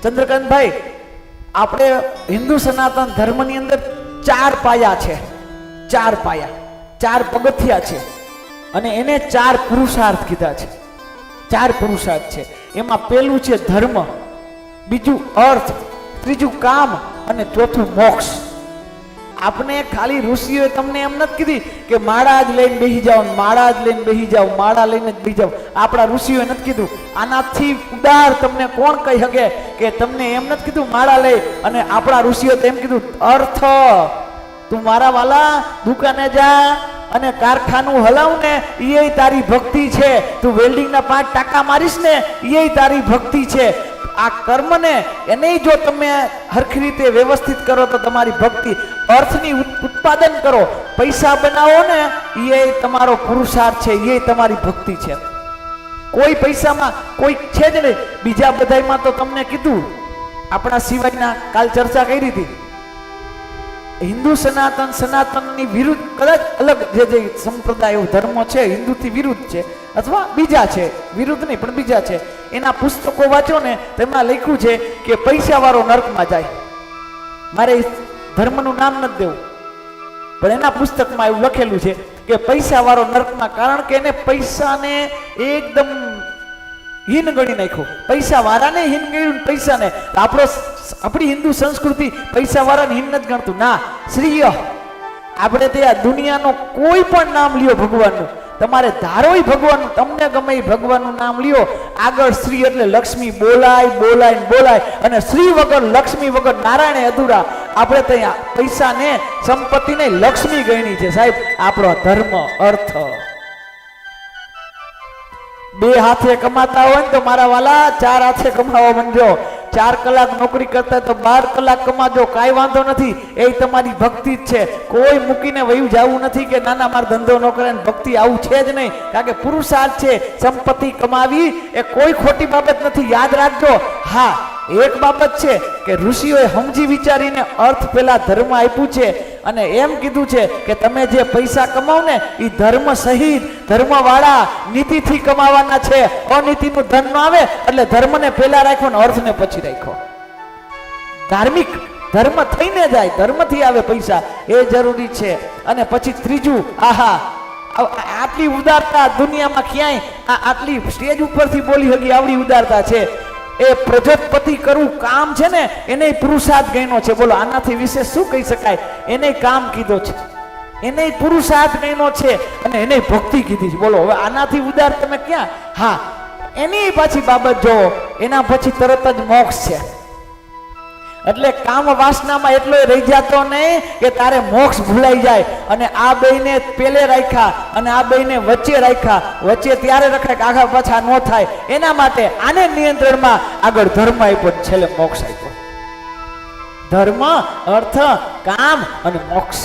ચંદ્રકાંતભાઈ, આપણે હિન્દુ સનાતન ધર્મની અંદર 4 પાયા છે, 4 પાયા, 4 પગથિયા છે, અને એને 4 પુરુષાર્થ કીધા છે. 4 પુરુષાર્થ છે. એમાં પહેલું છે ધર્મ, બીજું અર્થ, ત્રીજું કામ અને ચોથું મોક્ષ. આપણે ખાલી ઋષિઓએ તમને એમ નથી કીધી કે માળા જ લઈને બેસી જાઓ, માળા જ લઈને બેસી જાઓ, માળા લઈને જ બેસી જાઓ. આપણા ઋષિઓએ નથી કીધું. આનાથી ઉદાર તમને કોણ કહી શકે કે તમને એમ નથી કીધું માળા લઈ, અને આપણા ઋષિઓ તો એમ કીધું અર્થ. તું મારા વાલા દુકાને જા અને કારખાનું હલાવ ને, એ તારી ભક્તિ છે. તું વેલ્ડિંગના 5 ટાંકા મારીશ ને, એ તારી ભક્તિ છે. આ કર્મને એને જો તમે હરખી રીતે વ્યવસ્થિત કરો તો તમારી ભક્તિ. અર્થની ઉત્પાદન કરો, પૈસા બનાવો ને, એ તમારો પુરુષાર્થ છે, એ તમારી ભક્તિ છે. કોઈ પૈસામાં કોઈ છે જ નહીં. બીજા બધામાં તો તમને કીધું, આપણા સિવાયના કાલ ચર્ચા કરી હતી. હિન્દુ સનાતનની વિરુદ્ધ કદાચ અલગ જે સંપ્રદાયો ધર્મો છે હિન્દુથી વિરુદ્ધ છે, અથવા બીજા છે, વિરુદ્ધ નહીં પણ બીજા છે. એના પુસ્તકો વાંચો ને, તેમાં લખ્યું છે કે પૈસાવાળો નર્કમાં જાય. મારે ધર્મનું નામ નથી દેવું, પણ એના પુસ્તકમાં એવું લખેલું છે કે પૈસાવાળો નર્કમાં, કારણ કે એને પૈસાને એકદમ હીન ગણી નાખ્યો. પૈસા વાળાને હીન ગણ્યું, પૈસાને. આપણી હિન્દુ સંસ્કૃતિ પૈસા વાળાને હીન નથી ગણતું. ના, શ્રીય. આપણે ત્યાં દુનિયાનો કોઈ પણ નામ લ્યો ભગવાનનું, તમારે ધારોય ભગવાનનું, તમને ગમે એ ભગવાનનું નામ લ્યો, આગળ શ્રી એટલે લક્ષ્મી બોલાય બોલાય બોલાય, અને શ્રી વગર લક્ષ્મી વગર નારાયણ અધૂરા. આપણે ત્યાં પૈસાને, સંપત્તિને લક્ષ્મી ગણી છે સાહેબ. આપણો ધર્મ, અર્થ. 2 હાથે કમાતા હોય ને તો મારા વાલા 4 હાથે કમાવા માંડજો. 4 કલાક નોકરી કરતા તો 12 કલાક કમાજો, કાંઈ વાંધો નથી. એ તમારી ભક્તિ જ છે. કોઈ મૂકીને વયું જવું નથી કે ના ના મારો ધંધો ન કરે ને ભક્તિ, આવું છે જ નહીં. કારણ કે પુરુષાર્થ છે. સંપત્તિ કમાવી એ કોઈ ખોટી બાબત નથી, યાદ રાખજો. હા, એક બાબત છે કે ઋષિઓએ સમજી વિચારીને અર્થ પેલા ધર્મ આપ્યું છે, અને એમ કીધું છે કે તમે જે પૈસા કમાવ ને એ ધર્મ સહિત, ધર્મવાળા નીતિથી કમાવાના છે. અનીતિનું ધન ન આવે એટલે ધર્મને પહેલા રાખ્યો ને અર્થને પછી રાખ્યો. ધાર્મિક ધર્મ થઈને જાય, ધર્મથી આવે પૈસા, એ જરૂરી છે. અને પછી ત્રીજું, આહા, આટલી ઉદારતા દુનિયામાં ક્યાંય આટલી સ્ટેજ ઉપરથી બોલી હકી આવડી ઉદારતા છે. એ પ્રજોત્પત્તિ કરવું કામ છે ને, એને પુરુષાર્થ ગણ્યો છે. બોલો, આનાથી વિશે શું કહી શકાય? એને કામ કીધો છે, એને પુરુષાર્થ ગણ્યો છે, અને એને ભક્તિ કીધી છે. બોલો, હવે આનાથી ઉદાર તમે ક્યાં? હા, એની પાછી બાબત જો, એના પછી તરત જ મોક્ષ છે. એટલે કામ વાસનામાં એટલો રહી જતો નહીં કે તારે મોક્ષ ભૂલાઈ જાય. અને આ બેયને પેલે રાખ્યા અને આ બેયને વચ્ચે રાખ્યા. વચ્ચે ત્યારે રખાય કે આગા પાછા ન થાય. એના માટે આને નિયંત્રણમાં આગળ ધર્મ આપ્યો, છેલ્લે મોક્ષ આપ્યો. ધર્મ, અર્થ, કામ અને મોક્ષ.